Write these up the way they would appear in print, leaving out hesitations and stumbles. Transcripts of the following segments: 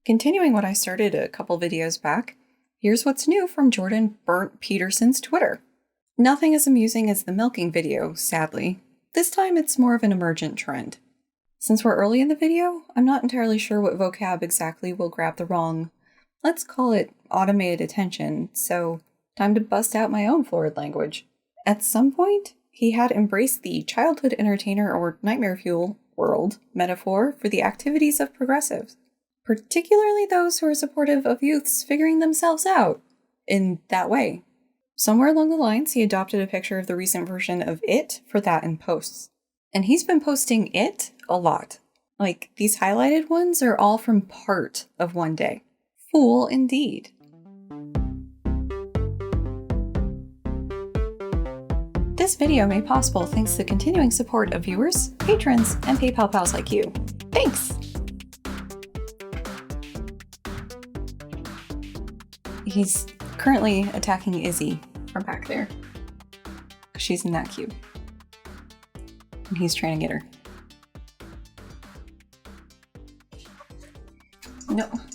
Continuing what I started a couple videos back, here's what's new from Jordan Bernt Peterson's Twitter. Nothing as amusing as the milking video, sadly. This time it's more of an emergent trend. Since we're early in the video, I'm not entirely sure what vocab exactly will grab the wrong, let's call it automated attention, so time to bust out my own florid language. At some point, he had embraced the childhood entertainer or nightmare fuel world metaphor for the activities of progressives, particularly those who are supportive of youths figuring themselves out in that way. Somewhere along the lines, he adopted a picture of the recent version of It for that in posts. And he's been posting It a lot. Like, these highlighted ones are all from part of one day. Fool indeed. This video made possible thanks to the continuing support of viewers, patrons, and PayPal pals like you. Thanks! He's currently attacking Izzy from back there. She's in that cube. And he's trying to get her.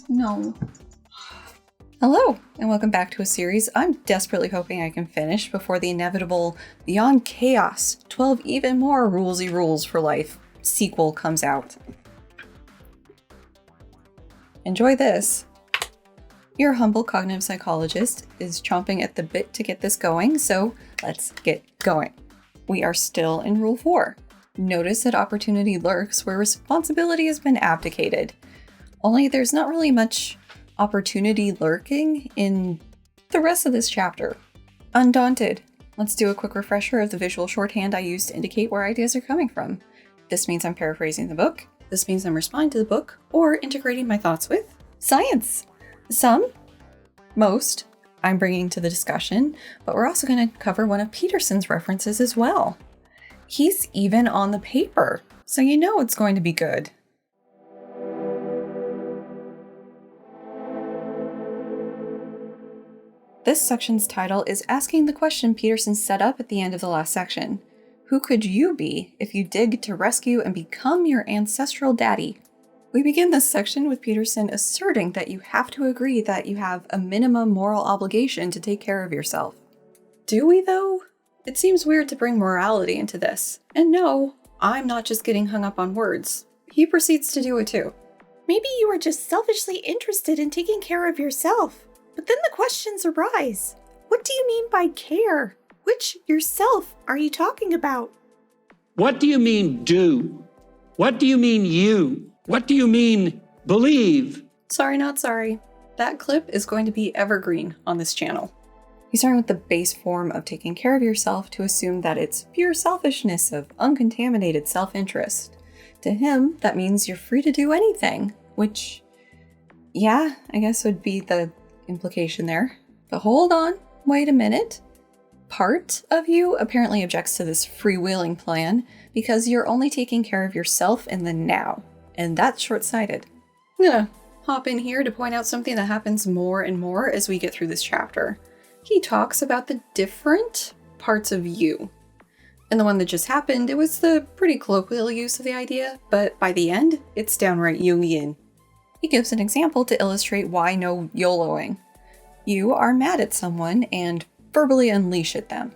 No. Hello, and welcome back to a series I'm desperately hoping I can finish before the inevitable Beyond Chaos, 12 even more rulesy rules for life sequel comes out. Enjoy this. Your humble cognitive psychologist is chomping at the bit to get this going, so let's get going. We are still in Rule 4. Notice that opportunity lurks where responsibility has been abdicated. Only there's not really much opportunity lurking in the rest of this chapter. Undaunted. Let's do a quick refresher of the visual shorthand I use to indicate where ideas are coming from. This means I'm paraphrasing the book. This means I'm responding to the book or integrating my thoughts with science. Most, I'm bringing to the discussion, but we're also going to cover one of Peterson's references as well. He's even on the paper, so you know it's going to be good. This section's title is asking the question Peterson set up at the end of the last section. Who could you be if you dig to rescue and become your ancestral daddy? We begin this section with Peterson asserting that you have to agree that you have a minimum moral obligation to take care of yourself. Do we, though? It seems weird to bring morality into this. And no, I'm not just getting hung up on words. He proceeds to do it too. Maybe you are just selfishly interested in taking care of yourself. But then the questions arise. What do you mean by care? Which yourself are you talking about? What do you mean do? What do you mean you? What do you mean believe? Sorry, not sorry. That clip is going to be evergreen on this channel. He's starting with the base form of taking care of yourself to assume that it's pure selfishness of uncontaminated self-interest. To him, that means you're free to do anything, which, yeah, I guess would be the implication there. But hold on, wait a minute. Part of you apparently objects to this freewheeling plan because you're only taking care of yourself in the now. And that's short-sighted. I'm gonna hop in here to point out something that happens more and more as we get through this chapter. He talks about the different parts of you. And the one that just happened, it was the pretty colloquial use of the idea, but by the end, it's downright Jungian. He gives an example to illustrate why no YOLOing. You are mad at someone and verbally unleash at them.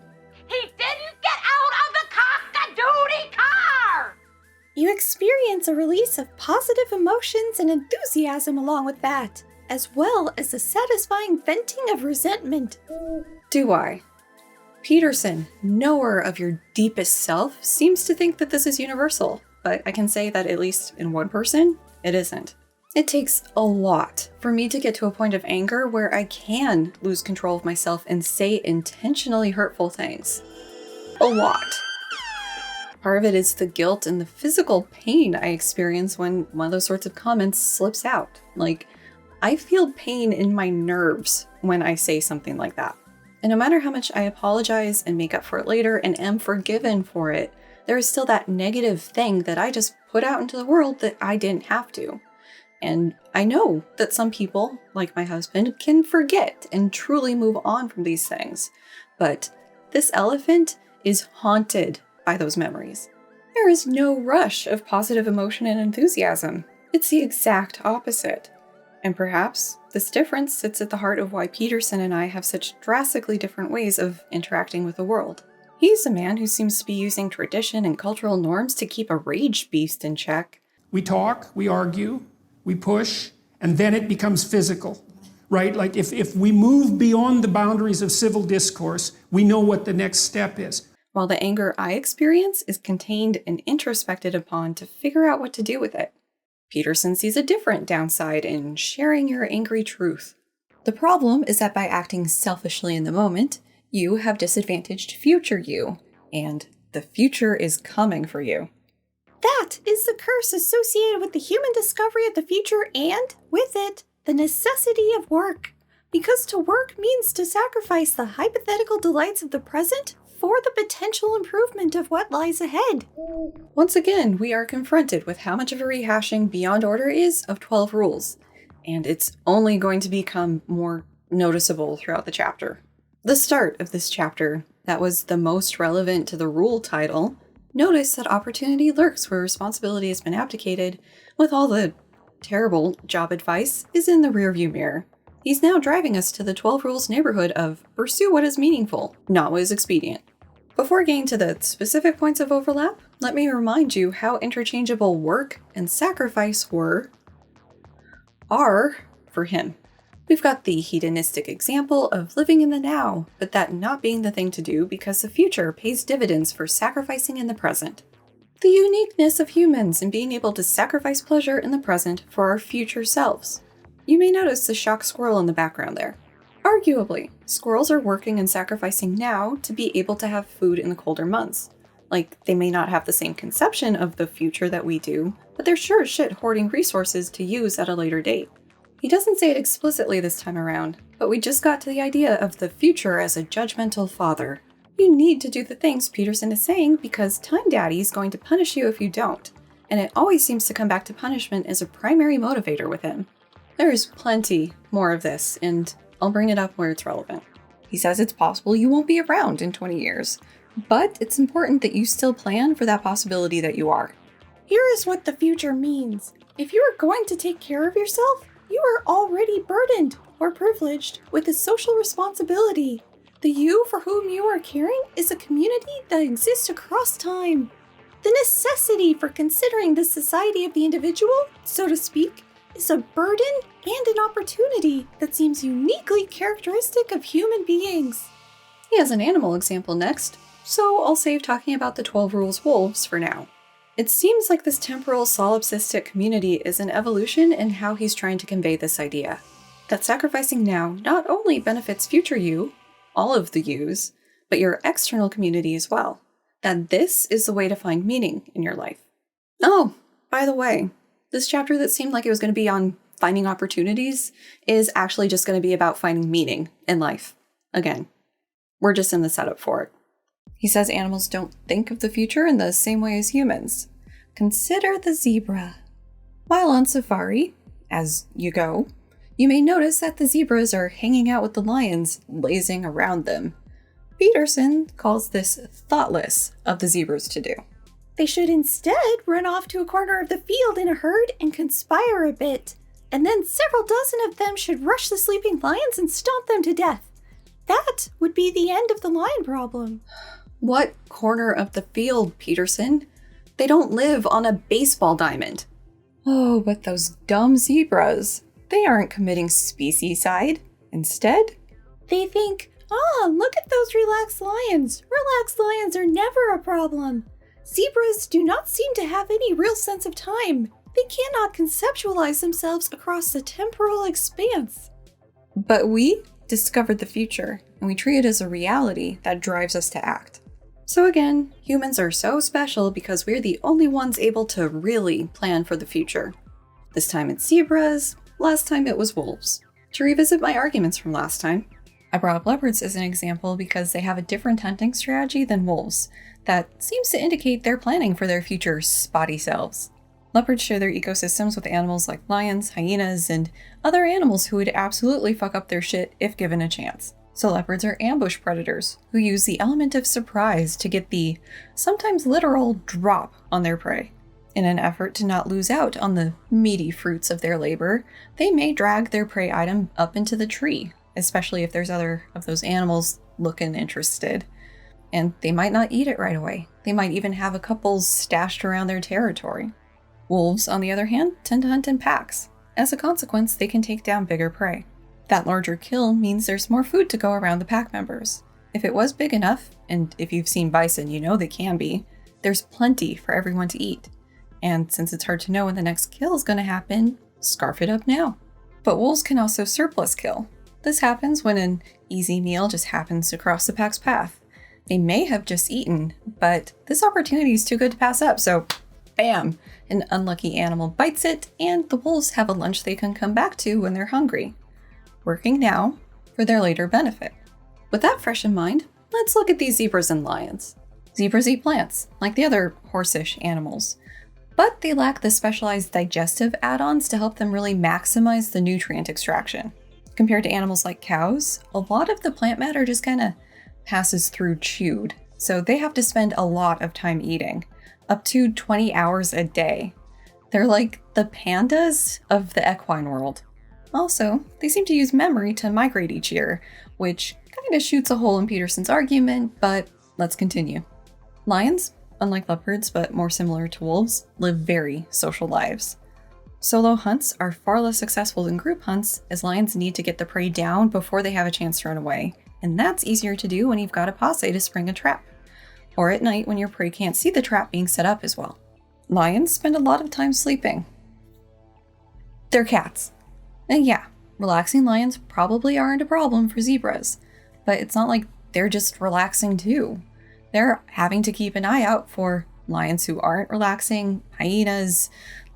He didn't get out of the cock-a-doodle car! You experience a release of positive emotions and enthusiasm along with that, as well as a satisfying venting of resentment. Do I? Peterson, knower of your deepest self, seems to think that this is universal, but I can say that at least in one person, it isn't. It takes a lot for me to get to a point of anger where I can lose control of myself and say intentionally hurtful things. A lot. Part of it is the guilt and the physical pain I experience when one of those sorts of comments slips out. Like, I feel pain in my nerves when I say something like that. And no matter how much I apologize and make up for it later and am forgiven for it, there is still that negative thing that I just put out into the world that I didn't have to. And I know that some people, like my husband, can forget and truly move on from these things. But this elephant is haunted by those memories. There is no rush of positive emotion and enthusiasm. It's the exact opposite. And perhaps this difference sits at the heart of why Peterson and I have such drastically different ways of interacting with the world. He's a man who seems to be using tradition and cultural norms to keep a rage beast in check. We talk, we argue, we push, and then it becomes physical, right? Like if we move beyond the boundaries of civil discourse, we know what the next step is. While the anger I experience is contained and introspected upon to figure out what to do with it. Peterson sees a different downside in sharing your angry truth. The problem is that by acting selfishly in the moment, you have disadvantaged future you, and the future is coming for you. That is the curse associated with the human discovery of the future and, with it, the necessity of work. Because to work means to sacrifice the hypothetical delights of the present for the potential improvement of what lies ahead. Once again, we are confronted with how much of a rehashing Beyond Order is of 12 rules, and it's only going to become more noticeable throughout the chapter. The start of this chapter, that was the most relevant to the rule title, notice that opportunity lurks where responsibility has been abdicated, with all the terrible job advice is in the rearview mirror. He's now driving us to the 12 rules neighborhood of pursue what is meaningful, not what is expedient. Before getting to the specific points of overlap, let me remind you how interchangeable work and sacrifice are for him. We've got the hedonistic example of living in the now, but that not being the thing to do because the future pays dividends for sacrificing in the present. The uniqueness of humans in being able to sacrifice pleasure in the present for our future selves. You may notice the shocked squirrel in the background there. Arguably, squirrels are working and sacrificing now to be able to have food in the colder months. Like, they may not have the same conception of the future that we do, but they're sure as shit hoarding resources to use at a later date. He doesn't say it explicitly this time around, but we just got to the idea of the future as a judgmental father. You need to do the things Peterson is saying because Time Daddy is going to punish you if you don't, and it always seems to come back to punishment as a primary motivator with him. There is plenty more of this, and I'll bring it up where it's relevant. He says it's possible you won't be around in 20 years, but it's important that you still plan for that possibility that you are. Here is what the future means. If you are going to take care of yourself, you are already burdened or privileged with a social responsibility. The you for whom you are caring is a community that exists across time. The necessity for considering the society of the individual, so to speak, is a burden and an opportunity that seems uniquely characteristic of human beings. He has an animal example next, so I'll save talking about the 12 rules wolves for now. It seems like this temporal solipsistic community is an evolution in how he's trying to convey this idea. That sacrificing now not only benefits future you, all of the yous, but your external community as well. That this is the way to find meaning in your life. Oh, by the way, this chapter that seemed like it was going to be on finding opportunities is actually just going to be about finding meaning in life. Again, we're just in the setup for it. He says animals don't think of the future in the same way as humans. Consider the zebra. While on safari, as you go, you may notice that the zebras are hanging out with the lions, lazing around them. Peterson calls this thoughtless of the zebras to do. They should instead run off to a corner of the field in a herd and conspire a bit, and then several dozen of them should rush the sleeping lions and stomp them to death. That would be the end of the lion problem. What corner of the field, Peterson? They don't live on a baseball diamond. Oh, but those dumb zebras. They aren't committing specieside. Instead, they think, look at those relaxed lions. Relaxed lions are never a problem. Zebras do not seem to have any real sense of time. They cannot conceptualize themselves across the temporal expanse. But we discovered the future, and we treat it as a reality that drives us to act. So again, humans are so special because we're the only ones able to really plan for the future. This time it's zebras, last time it was wolves. To revisit my arguments from last time, I brought up leopards as an example because they have a different hunting strategy than wolves that seems to indicate they're planning for their future spotty selves. Leopards share their ecosystems with animals like lions, hyenas, and other animals who would absolutely fuck up their shit if given a chance. So leopards are ambush predators who use the element of surprise to get the sometimes literal drop on their prey. In an effort to not lose out on the meaty fruits of their labor, they may drag their prey item up into the tree, especially if there's other of those animals looking interested. And they might not eat it right away. They might even have a couple stashed around their territory. Wolves, on the other hand, tend to hunt in packs. As a consequence, they can take down bigger prey. That larger kill means there's more food to go around the pack members. If it was big enough, and if you've seen bison, you know they can be, there's plenty for everyone to eat. And since it's hard to know when the next kill is going to happen, scarf it up now. But wolves can also surplus kill. This happens when an easy meal just happens to cross the pack's path. They may have just eaten, but this opportunity is too good to pass up, so bam! An unlucky animal bites it, and the wolves have a lunch they can come back to when they're hungry. Working now for their later benefit. With that fresh in mind, let's look at these zebras and lions. Zebras eat plants, like the other horse-ish animals, but they lack the specialized digestive add-ons to help them really maximize the nutrient extraction. Compared to animals like cows, a lot of the plant matter just kind of passes through chewed, so they have to spend a lot of time eating, up to 20 hours a day. They're like the pandas of the equine world. Also, they seem to use memory to migrate each year, which kind of shoots a hole in Peterson's argument, but let's continue. Lions, unlike leopards but more similar to wolves, live very social lives. Solo hunts are far less successful than group hunts, as lions need to get the prey down before they have a chance to run away, and that's easier to do when you've got a posse to spring a trap, or at night when your prey can't see the trap being set up as well. Lions spend a lot of time sleeping. They're cats. And yeah, relaxing lions probably aren't a problem for zebras, but it's not like they're just relaxing too. They're having to keep an eye out for lions who aren't relaxing, hyenas,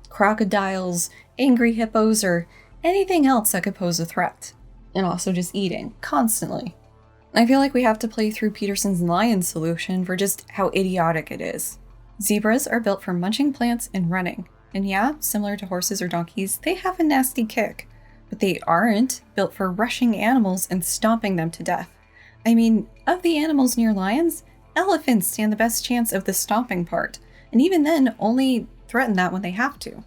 crocodiles, angry hippos, or anything else that could pose a threat. And also just eating, constantly. I feel like we have to play through Peterson's lion solution for just how idiotic it is. Zebras are built for munching plants and running. And yeah, similar to horses or donkeys, they have a nasty kick. But they aren't built for rushing animals and stomping them to death. I mean, of the animals near lions, elephants stand the best chance of the stomping part, and even then only threaten that when they have to.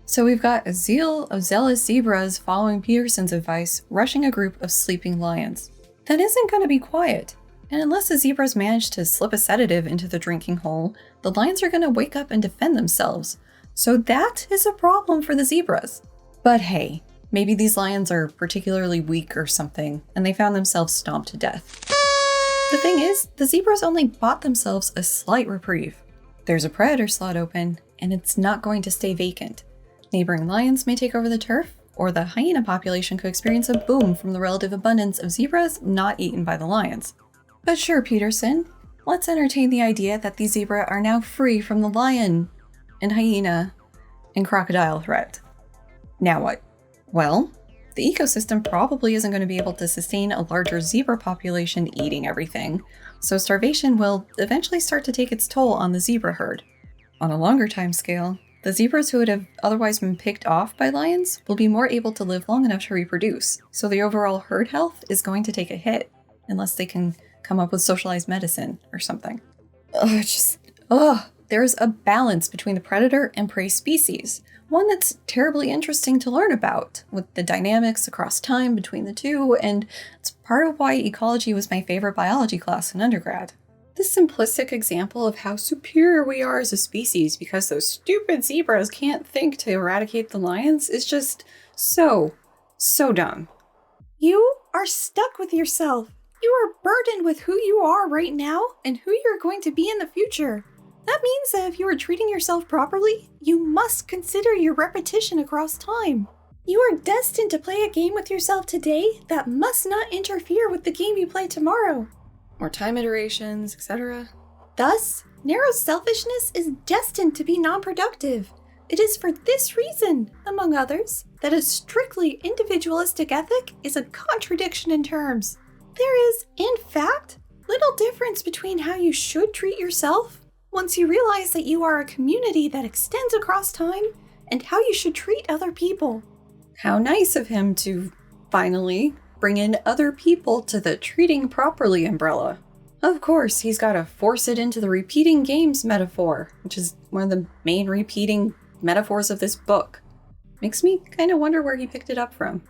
So we've got a zeal of zealous zebras following Peterson's advice, rushing a group of sleeping lions. That isn't going to be quiet, and unless the zebras manage to slip a sedative into the drinking hole, the lions are going to wake up and defend themselves. So that is a problem for the zebras. But hey, maybe these lions are particularly weak or something, and they found themselves stomped to death. The thing is, the zebras only bought themselves a slight reprieve. There's a predator slot open, and it's not going to stay vacant. Neighboring lions may take over the turf, or the hyena population could experience a boom from the relative abundance of zebras not eaten by the lions. But sure, Peterson, let's entertain the idea that these zebra are now free from the lion and hyena and crocodile threat. Now what? Well, the ecosystem probably isn't going to be able to sustain a larger zebra population eating everything, so starvation will eventually start to take its toll on the zebra herd. On a longer time scale, the zebras who would have otherwise been picked off by lions will be more able to live long enough to reproduce, so the overall herd health is going to take a hit, unless they can come up with socialized medicine or something. There's a balance between the predator and prey species, one that's terribly interesting to learn about, with the dynamics across time between the two, and it's part of why ecology was my favorite biology class in undergrad. This simplistic example of how superior we are as a species because those stupid zebras can't think to eradicate the lions is just so dumb. You are stuck with yourself. You are burdened with who you are right now and who you're going to be in the future. That means that if you are treating yourself properly, you must consider your repetition across time. You are destined to play a game with yourself today that must not interfere with the game you play tomorrow. More time iterations, etc. Thus, narrow selfishness is destined to be non-productive. It is for this reason, among others, that a strictly individualistic ethic is a contradiction in terms. There is, in fact, little difference between how you should treat yourself once you realize that you are a community that extends across time, and how you should treat other people. How nice of him to finally bring in other people to the treating properly umbrella. Of course, he's got to force it into the repeating games metaphor, which is one of the main repeating metaphors of this book. Makes me kind of wonder where he picked it up from.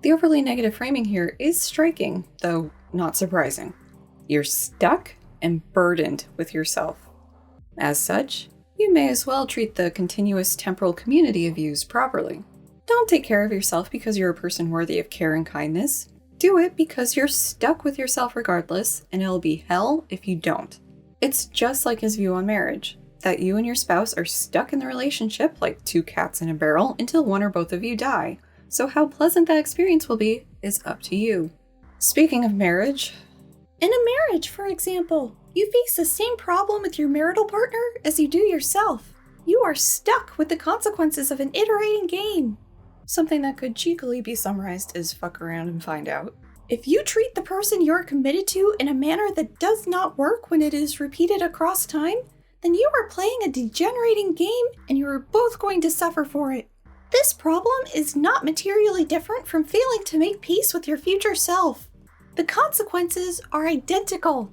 The overly negative framing here is striking, though not surprising. You're stuck and burdened with yourself. As such, you may as well treat the continuous temporal community of yous properly. Don't take care of yourself because you're a person worthy of care and kindness. Do it because you're stuck with yourself regardless, and it'll be hell if you don't. It's just like his view on marriage, that you and your spouse are stuck in the relationship like two cats in a barrel until one or both of you die. So how pleasant that experience will be is up to you. Speaking of marriage... In a marriage, for example, you face the same problem with your marital partner as you do yourself. You are stuck with the consequences of an iterating game. Something that could cheekily be summarized as fuck around and find out. If you treat the person you're committed to in a manner that does not work when it is repeated across time, then you are playing a degenerating game and you are both going to suffer for it. This problem is not materially different from failing to make peace with your future self. The consequences are identical.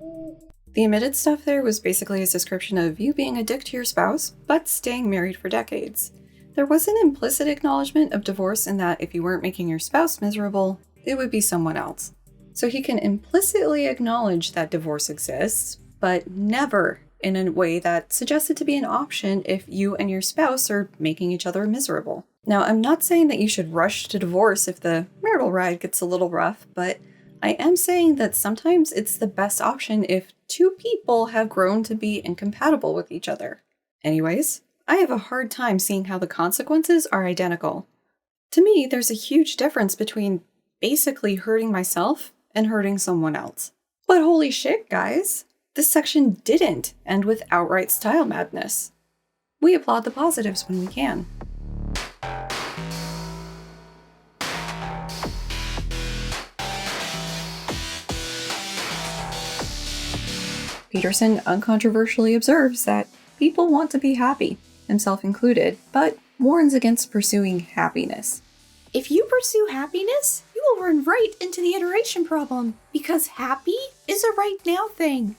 The omitted stuff there was basically his description of you being a dick to your spouse, but staying married for decades. There was an implicit acknowledgement of divorce in that if you weren't making your spouse miserable, it would be someone else. So he can implicitly acknowledge that divorce exists, but never in a way that suggests it to be an option if you and your spouse are making each other miserable. Now, I'm not saying that you should rush to divorce if the marital ride gets a little rough, but I am saying that sometimes it's the best option if two people have grown to be incompatible with each other. Anyways, I have a hard time seeing how the consequences are identical. To me, there's a huge difference between basically hurting myself and hurting someone else. But holy shit, guys, this section didn't end with outright style madness. We applaud the positives when we can. Peterson uncontroversially observes that people want to be happy, himself included, but warns against pursuing happiness. If you pursue happiness, you will run right into the iteration problem, because happy is a right now thing.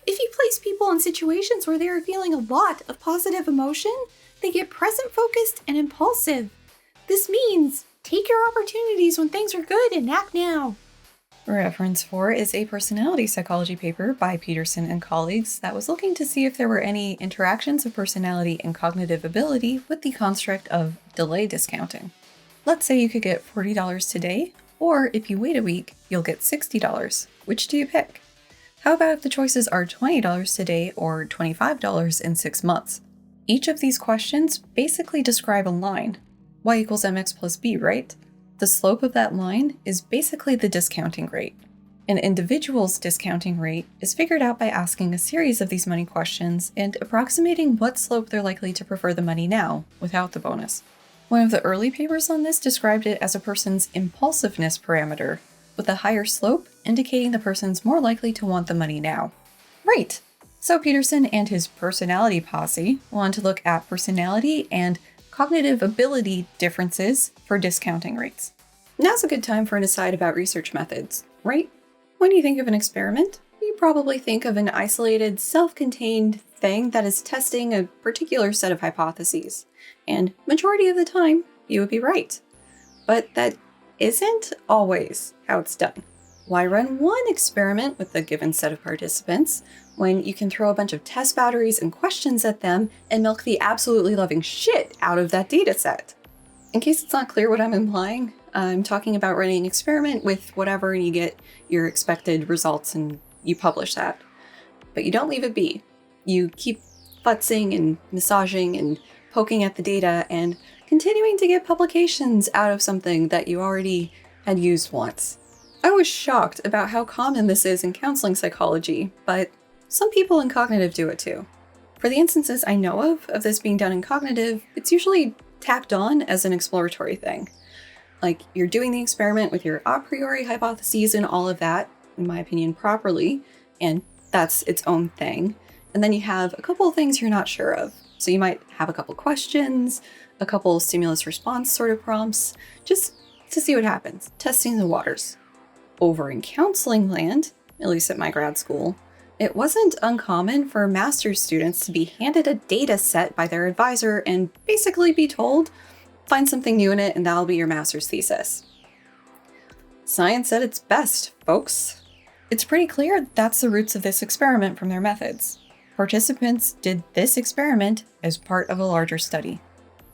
If you place people in situations where they are feeling a lot of positive emotion, they get present focused and impulsive. This means take your opportunities when things are good and act now. Reference 4 is a personality psychology paper by Peterson and colleagues that was looking to see if there were any interactions of personality and cognitive ability with the construct of delay discounting. Let's say you could get $40 today, or if you wait a week, you'll get $60. Which do you pick? How about if the choices are $20 today or $25 in 6 months? Each of these questions basically describe a line. Y equals mx plus b, right? The slope of that line is basically the discounting rate. An individual's discounting rate is figured out by asking a series of these money questions and approximating what slope they're likely to prefer the money now, without the bonus. One of the early papers on this described it as a person's impulsiveness parameter, with a higher slope indicating the person's more likely to want the money now. Right! So Peterson and his personality posse wanted to look at personality and cognitive ability differences for discounting rates. Now's a good time for an aside about research methods, right? When you think of an experiment, you probably think of an isolated, self-contained thing that is testing a particular set of hypotheses. And majority of the time, you would be right. But that isn't always how it's done. Why run one experiment with a given set of participants when you can throw a bunch of test batteries and questions at them and milk the absolutely loving shit out of that data set? In case it's not clear what I'm implying, I'm talking about running an experiment with whatever and you get your expected results and you publish that. But you don't leave it be. You keep futzing and massaging and poking at the data and continuing to get publications out of something that you already had used once. I was shocked about how common this is in counseling psychology, but some people in cognitive do it too. For the instances I know of this being done in cognitive, it's usually tacked on as an exploratory thing. Like, you're doing the experiment with your a priori hypotheses and all of that, in my opinion, properly, and that's its own thing. And then you have a couple of things you're not sure of. So you might have a couple questions, a couple stimulus response sort of prompts, just to see what happens, testing the waters. Over in counseling land, at least at my grad school, It wasn't uncommon for master's students to be handed a data set by their advisor and basically be told, find something new in it and that'll be your master's thesis. Science at its best, folks. It's pretty clear that's the roots of this experiment from their methods. Participants did this experiment as part of a larger study.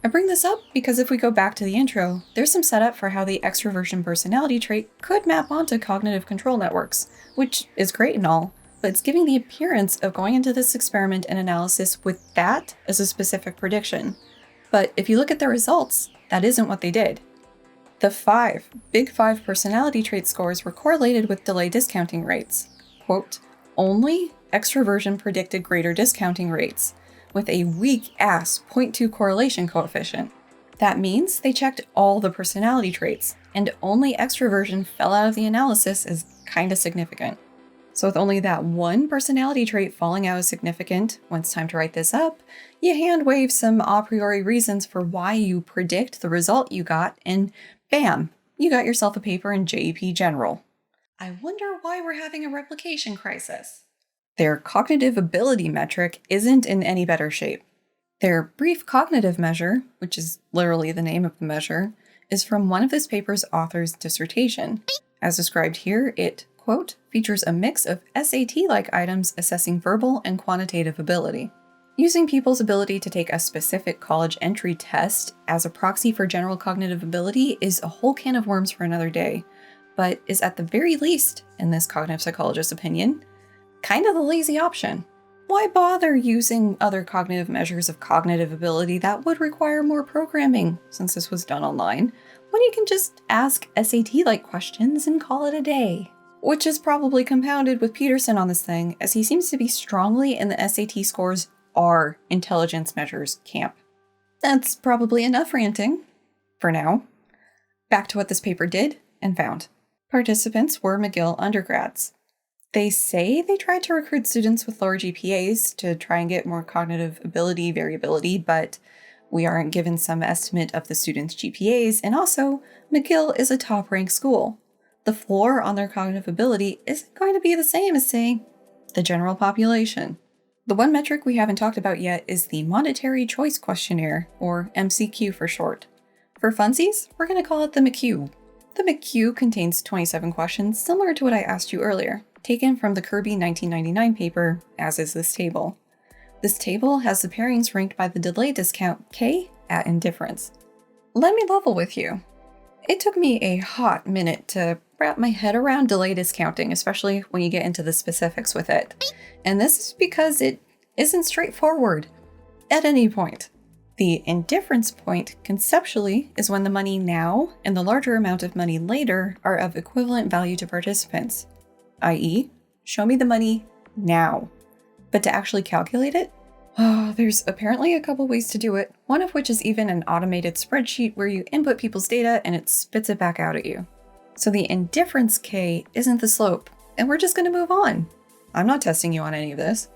I bring this up because if we go back to the intro, there's some setup for how the extroversion personality trait could map onto cognitive control networks, which is great and all, but it's giving the appearance of going into this experiment and analysis with that as a specific prediction. But if you look at the results, that isn't what they did. The Big Five personality trait scores were correlated with delay discounting rates. Quote, only extroversion predicted greater discounting rates, with a weak-ass 0.2 correlation coefficient. That means they checked all the personality traits, and only extroversion fell out of the analysis as kinda significant. So with only that one personality trait falling out as significant, when it's time to write this up, you hand-wave some a priori reasons for why you predict the result you got, and bam, you got yourself a paper in JEP General. I wonder why we're having a replication crisis. Their cognitive ability metric isn't in any better shape. Their brief cognitive measure, which is literally the name of the measure, is from one of this paper's author's dissertation. As described here, it, quote, features a mix of SAT-like items assessing verbal and quantitative ability. Using people's ability to take a specific college entry test as a proxy for general cognitive ability is a whole can of worms for another day, but is at the very least, in this cognitive psychologist's opinion, kind of the lazy option. Why bother using other cognitive measures of cognitive ability that would require more programming, since this was done online, when you can just ask SAT-like questions and call it a day? Which is probably compounded with Peterson on this thing, as he seems to be strongly in the SAT scores are intelligence measures camp. That's probably enough ranting, for now. Back to what this paper did and found. Participants were McGill undergrads. They say they tried to recruit students with lower GPAs to try and get more cognitive ability variability, but we aren't given some estimate of the students' GPAs, and also, McGill is a top-ranked school. The floor on their cognitive ability isn't going to be the same as, say, the general population. The one metric we haven't talked about yet is the Monetary Choice Questionnaire, or MCQ for short. For funsies, we're going to call it the McQ. The McQ contains 27 questions similar to what I asked you earlier, taken from the Kirby 1999 paper, as is this table. This table has the pairings ranked by the delay discount K at indifference. Let me level with you. It took me a hot minute to wrap my head around delay discounting, especially when you get into the specifics with it. And this is because it isn't straightforward at any point. The indifference point, conceptually, is when the money now and the larger amount of money later are of equivalent value to participants. I.e., show me the money now. But to actually calculate it, there's apparently a couple ways to do it, one of which is even an automated spreadsheet where you input people's data and it spits it back out at you. So the indifference K isn't the slope, and we're just going to move on. I'm not testing you on any of this.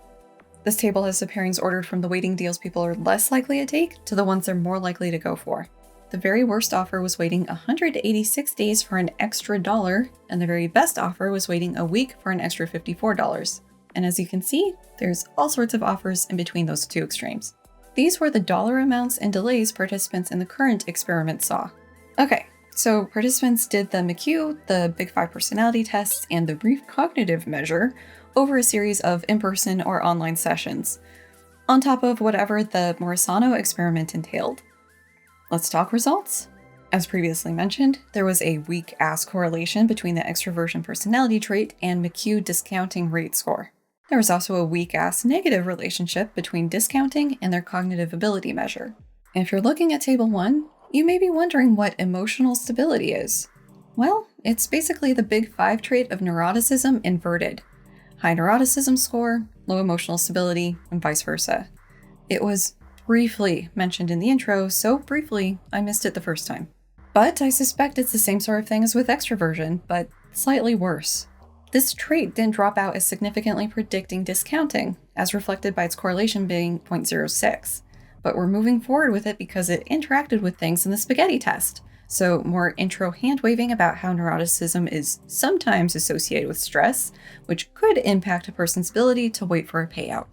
This table has the pairings ordered from the waiting deals people are less likely to take to the ones they're more likely to go for. The very worst offer was waiting 186 days for an extra $1, and the very best offer was waiting a week for an extra $54. And as you can see, there's all sorts of offers in between those two extremes. These were the dollar amounts and delays participants in the current experiment saw. Okay, so participants did the McQ, the Big Five personality tests, and the brief cognitive measure over a series of in-person or online sessions, on top of whatever the Morisano experiment entailed. Let's talk results. As previously mentioned, there was a weak-ass correlation between the extroversion personality trait and McQ discounting rate score. There was also a weak-ass negative relationship between discounting and their cognitive ability measure. If you're looking at Table 1, you may be wondering what emotional stability is. Well, it's basically the Big Five trait of neuroticism inverted. High neuroticism score, low emotional stability, and vice versa. It was briefly mentioned in the intro, so briefly I missed it the first time. But I suspect it's the same sort of thing as with extroversion, but slightly worse. This trait didn't drop out as significantly predicting discounting, as reflected by its correlation being 0.06, but we're moving forward with it because it interacted with things in the spaghetti test, So more intro hand-waving about how neuroticism is sometimes associated with stress, which could impact a person's ability to wait for a payout.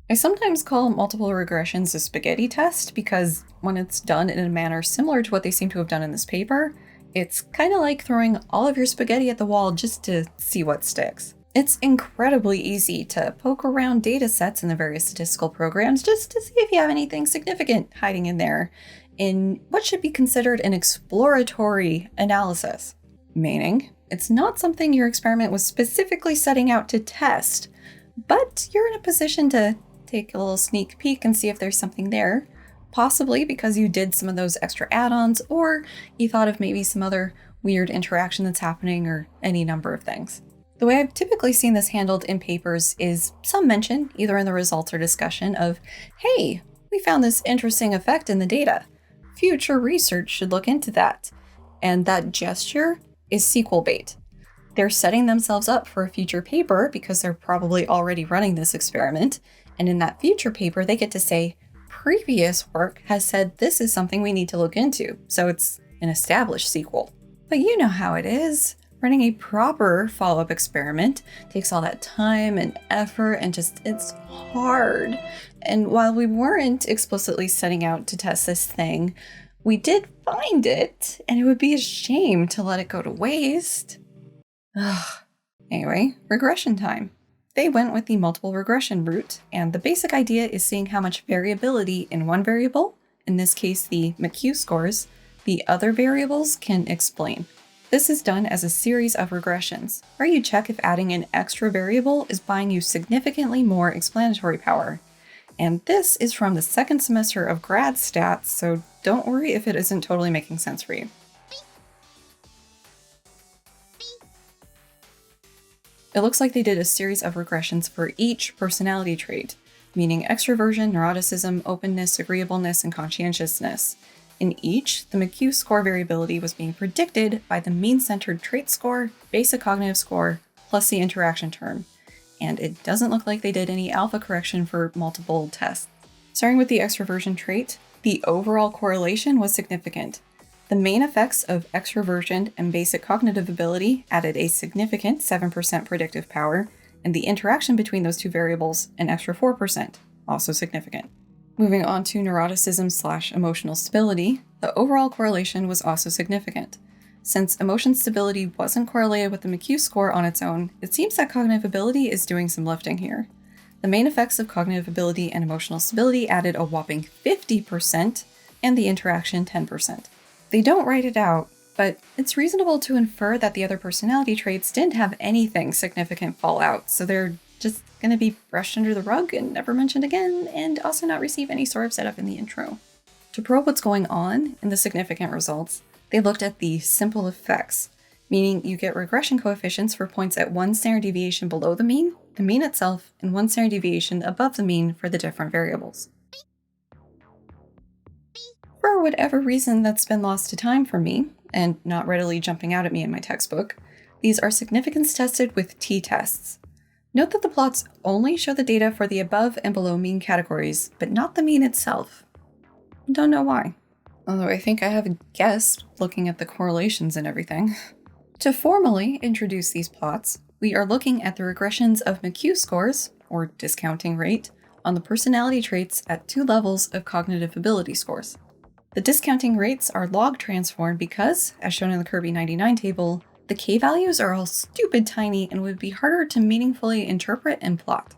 I sometimes call multiple regressions a spaghetti test because when it's done in a manner similar to what they seem to have done in this paper, it's kind of like throwing all of your spaghetti at the wall just to see what sticks. It's incredibly easy to poke around data sets in the various statistical programs just to see if you have anything significant hiding in there in what should be considered an exploratory analysis. Meaning, it's not something your experiment was specifically setting out to test, but you're in a position to take a little sneak peek and see if there's something there, possibly because you did some of those extra add-ons or you thought of maybe some other weird interaction that's happening or any number of things. The way I've typically seen this handled in papers is some mention, either in the results or discussion, of, hey, we found this interesting effect in the data. Future research should look into that. And that gesture is sequel bait. They're setting themselves up for a future paper because they're probably already running this experiment. And in that future paper, they get to say, previous work has said this is something we need to look into. So it's an established sequel. But you know how it is. Running a proper follow-up experiment takes all that time and effort and it's hard. And while we weren't explicitly setting out to test this thing, we did find it, and it would be a shame to let it go to waste. Anyway, regression time. They went with the multiple regression route, and the basic idea is seeing how much variability in one variable, in this case the McQ scores, the other variables can explain. This is done as a series of regressions, where you check if adding an extra variable is buying you significantly more explanatory power. And this is from the second semester of grad stats, so don't worry if it isn't totally making sense for you. It looks like they did a series of regressions for each personality trait, meaning extroversion, neuroticism, openness, agreeableness, and conscientiousness. In each, the McQ score variability was being predicted by the mean-centered trait score, basic cognitive score, plus the interaction term. And it doesn't look like they did any alpha correction for multiple tests. Starting with the extroversion trait, the overall correlation was significant. The main effects of extroversion and basic cognitive ability added a significant 7% predictive power, and the interaction between those two variables, an extra 4%, also significant. Moving on to neuroticism/emotional stability, the overall correlation was also significant. Since emotion stability wasn't correlated with the McQ score on its own, it seems that cognitive ability is doing some lifting here. The main effects of cognitive ability and emotional stability added a whopping 50%, and the interaction 10%. They don't write it out, but it's reasonable to infer that the other personality traits didn't have anything significant fall out, so they're just going to be brushed under the rug and never mentioned again, and also not receive any sort of setup in the intro. To probe what's going on in the significant results, they looked at the simple effects, meaning you get regression coefficients for points at 1 standard deviation below the mean itself, and 1 standard deviation above the mean for the different variables. For whatever reason that's been lost to time for me, and not readily jumping out at me in my textbook, these are significance tested with t-tests. Note that the plots only show the data for the above and below mean categories, but not the mean itself. Don't know why. Although I think I have a guess looking at the correlations and everything. To formally introduce these plots, we are looking at the regressions of McQ scores, or discounting rate, on the personality traits at 2 levels of cognitive ability scores. The discounting rates are log transformed because, as shown in the Kirby 99 table, the k-values are all stupid tiny and would be harder to meaningfully interpret and plot.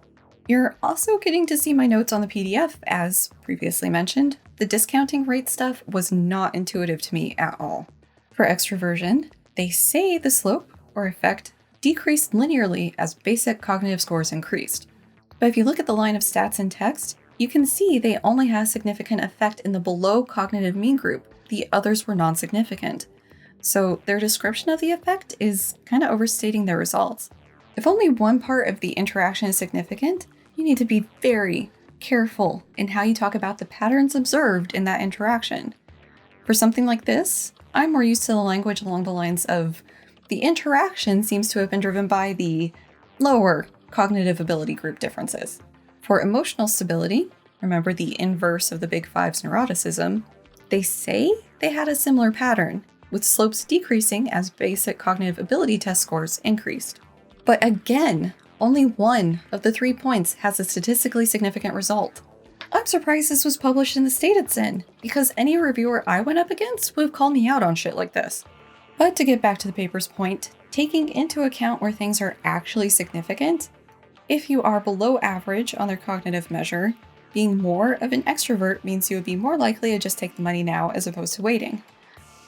You're also getting to see my notes on the PDF, as previously mentioned. The discounting rate stuff was not intuitive to me at all. For extroversion, they say the slope, or effect, decreased linearly as basic cognitive scores increased. But if you look at the line of stats in text, you can see they only had significant effect in the below cognitive mean group. The others were non-significant. So their description of the effect is kind of overstating their results. If only one part of the interaction is significant, you need to be very careful in how you talk about the patterns observed in that interaction. For something like this, I'm more used to the language along the lines of, the interaction seems to have been driven by the lower cognitive ability group differences. For emotional stability, remember the inverse of the big five's neuroticism, they say they had a similar pattern, with slopes decreasing as basic cognitive ability test scores increased. But again, only one of the 3 points has a statistically significant result. I'm surprised this was published in the state it's in, because any reviewer I went up against would have called me out on shit like this. But to get back to the paper's point, taking into account where things are actually significant, if you are below average on their cognitive measure, being more of an extrovert means you would be more likely to just take the money now as opposed to waiting.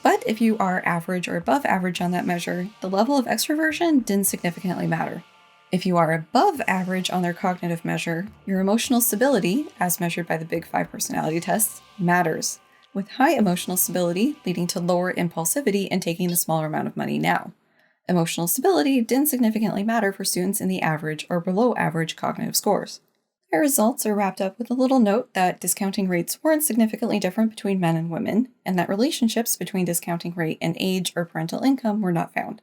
But if you are average or above average on that measure, the level of extroversion didn't significantly matter. If you are above average on their cognitive measure, your emotional stability, as measured by the Big 5 personality tests, matters, with high emotional stability leading to lower impulsivity and taking the smaller amount of money now. Emotional stability didn't significantly matter for students in the average or below average cognitive scores. Their results are wrapped up with a little note that discounting rates weren't significantly different between men and women, and that relationships between discounting rate and age or parental income were not found.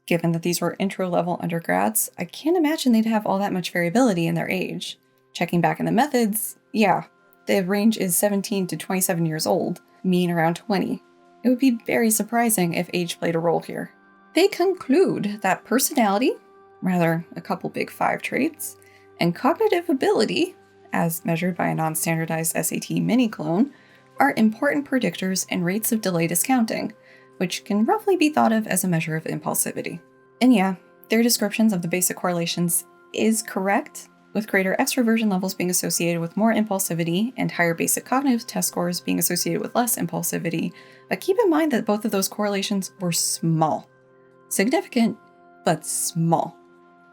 Given that these were intro-level undergrads, I can't imagine they'd have all that much variability in their age. Checking back in the methods, yeah, the range is 17 to 27 years old, mean around 20. It would be very surprising if age played a role here. They conclude that personality, rather a couple Big 5 traits, and cognitive ability, as measured by a non-standardized SAT mini-clone, are important predictors in rates of delay discounting, which can roughly be thought of as a measure of impulsivity. And yeah, their descriptions of the basic correlations is correct, with greater extroversion levels being associated with more impulsivity and higher basic cognitive test scores being associated with less impulsivity, but keep in mind that both of those correlations were small. Significant, but small.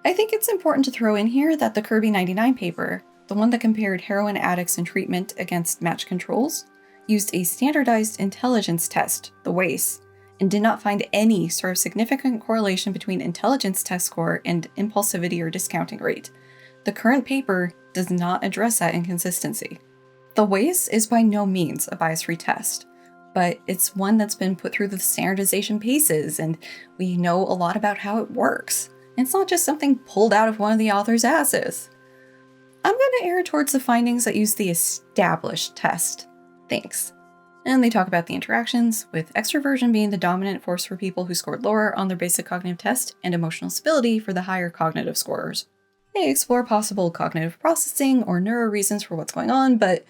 I think it's important to throw in here that the Kirby 99 paper, the one that compared heroin addicts in treatment against matched controls, used a standardized intelligence test, the WAIS, and did not find any sort of significant correlation between intelligence test score and impulsivity or discounting rate. The current paper does not address that inconsistency. The WAIS is by no means a bias-free test, but it's one that's been put through the standardization paces, and we know a lot about how it works. It's not just something pulled out of one of the author's asses. I'm going to err towards the findings that use the established test. Thanks. And they talk about the interactions, with extroversion being the dominant force for people who scored lower on their basic cognitive test, and emotional stability for the higher cognitive scorers. They explore possible cognitive processing or neuro reasons for what's going on, but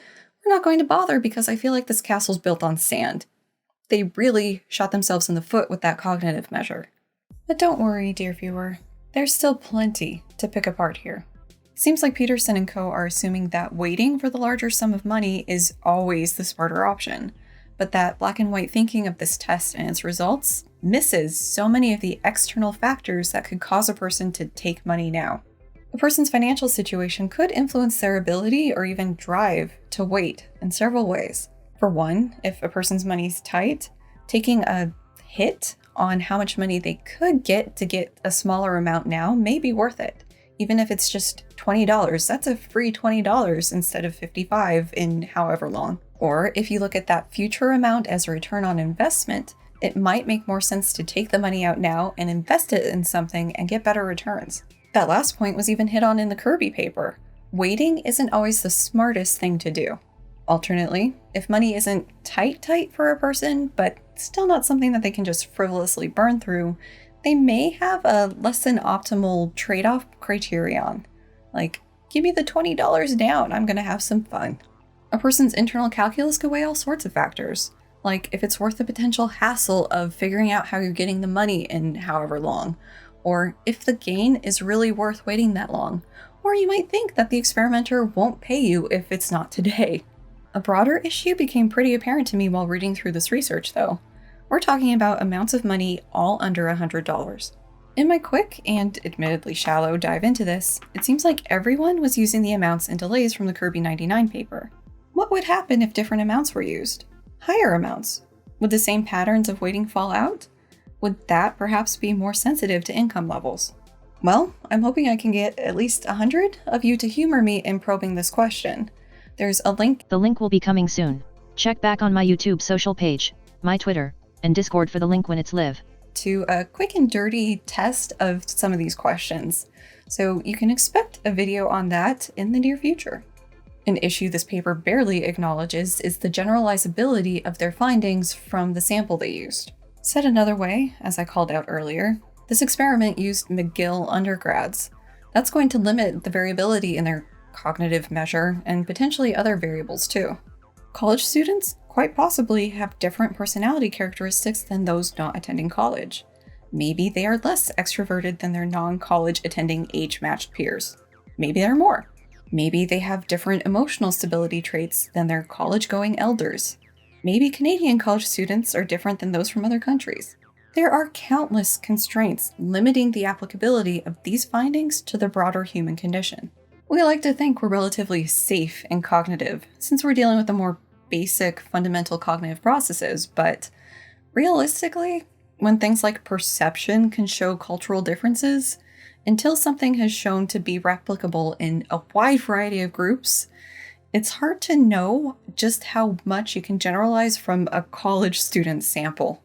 we're not going to bother because I feel like this castle's built on sand. They really shot themselves in the foot with that cognitive measure. But don't worry, dear viewer, there's still plenty to pick apart here. Seems like Peterson and co. are assuming that waiting for the larger sum of money is always the smarter option, but that black and white thinking of this test and its results misses so many of the external factors that could cause a person to take money now. A person's financial situation could influence their ability or even drive to wait in several ways. For one, if a person's money's tight, taking a hit on how much money they could get to get a smaller amount now may be worth it. Even if it's just $20, that's a free $20 instead of $55 in however long. Or if you look at that future amount as a return on investment, it might make more sense to take the money out now and invest it in something and get better returns. That last point was even hit on in the Kirby paper. Waiting isn't always the smartest thing to do. Alternately, if money isn't tight for a person, but still not something that they can just frivolously burn through, they may have a less than optimal trade-off criterion. Like, give me the $20 down, I'm gonna have some fun. A person's internal calculus could weigh all sorts of factors, like if it's worth the potential hassle of figuring out how you're getting the money in however long, or if the gain is really worth waiting that long, or you might think that the experimenter won't pay you if it's not today. A broader issue became pretty apparent to me while reading through this research, though. We're talking about amounts of money all under $100. In my quick and admittedly shallow dive into this, it seems like everyone was using the amounts and delays from the Kirby 99 paper. What would happen if different amounts were used? Higher amounts? Would the same patterns of waiting fall out? Would that perhaps be more sensitive to income levels? Well, I'm hoping I can get at least 100 of you to humor me in probing this question. There's a link. The link will be coming soon. Check back on my YouTube social page, my Twitter, and Discord for the link when it's live. To a quick and dirty test of some of these questions. So you can expect a video on that in the near future. An issue this paper barely acknowledges is the generalizability of their findings from the sample they used. Said another way, as I called out earlier, this experiment used McGill undergrads. That's going to limit the variability in their cognitive measure and potentially other variables too. College students quite possibly have different personality characteristics than those not attending college. Maybe they are less extroverted than their non-college attending age-matched peers. Maybe they're more. Maybe they have different emotional stability traits than their college-going elders. Maybe Canadian college students are different than those from other countries. There are countless constraints limiting the applicability of these findings to the broader human condition. We like to think we're relatively safe and cognitive, since we're dealing with the more basic, fundamental cognitive processes, but realistically, when things like perception can show cultural differences, until something has shown to be replicable in a wide variety of groups, it's hard to know just how much you can generalize from a college student sample.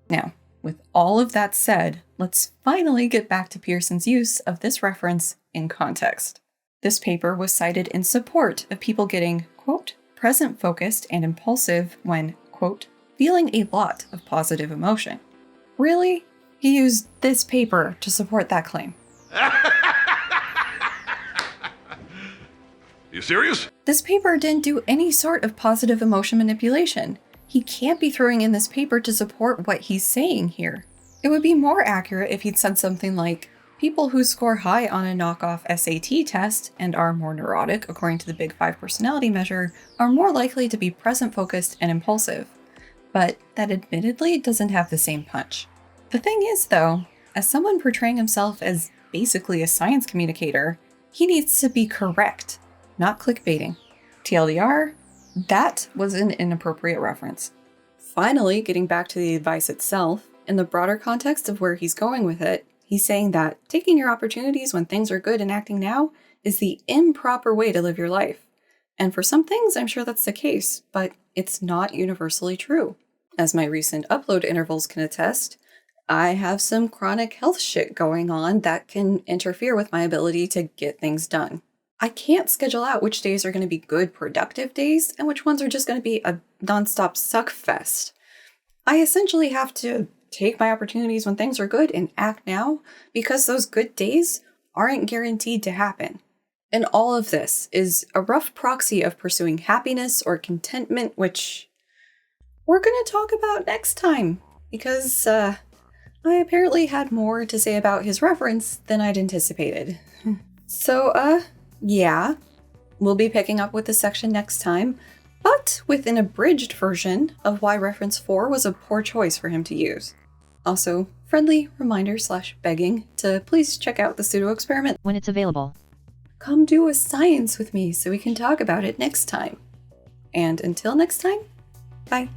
Now, with all of that said, let's finally get back to Peterson's use of this reference in context. This paper was cited in support of people getting, quote, present-focused and impulsive when, quote, feeling a lot of positive emotion. Really? He used this paper to support that claim. You serious? This paper didn't do any sort of positive emotion manipulation. He can't be throwing in this paper to support what he's saying here. It would be more accurate if he'd said something like, people who score high on a knockoff SAT test and are more neurotic, according to the Big Five personality measure, are more likely to be present-focused and impulsive. But that admittedly doesn't have the same punch. The thing is, though, as someone portraying himself as basically a science communicator, he needs to be correct, not clickbaiting. TLDR, that was an inappropriate reference. Finally, getting back to the advice itself, in the broader context of where he's going with it, he's saying that taking your opportunities when things are good and acting now is the improper way to live your life. And for some things, I'm sure that's the case, but it's not universally true. As my recent upload intervals can attest, I have some chronic health shit going on that can interfere with my ability to get things done. I can't schedule out which days are going to be good, productive days and which ones are just going to be a nonstop suck fest. I essentially have to take my opportunities when things are good and act now because those good days aren't guaranteed to happen. And all of this is a rough proxy of pursuing happiness or contentment, which we're going to talk about next time because I apparently had more to say about his reference than I'd anticipated. So, yeah, we'll be picking up with this section next time, but with an abridged version of why reference 4 was a poor choice for him to use. Also, friendly reminder/begging to please check out the pseudo experiment when it's available. Come do a science with me so we can talk about it next time. And until next time, bye.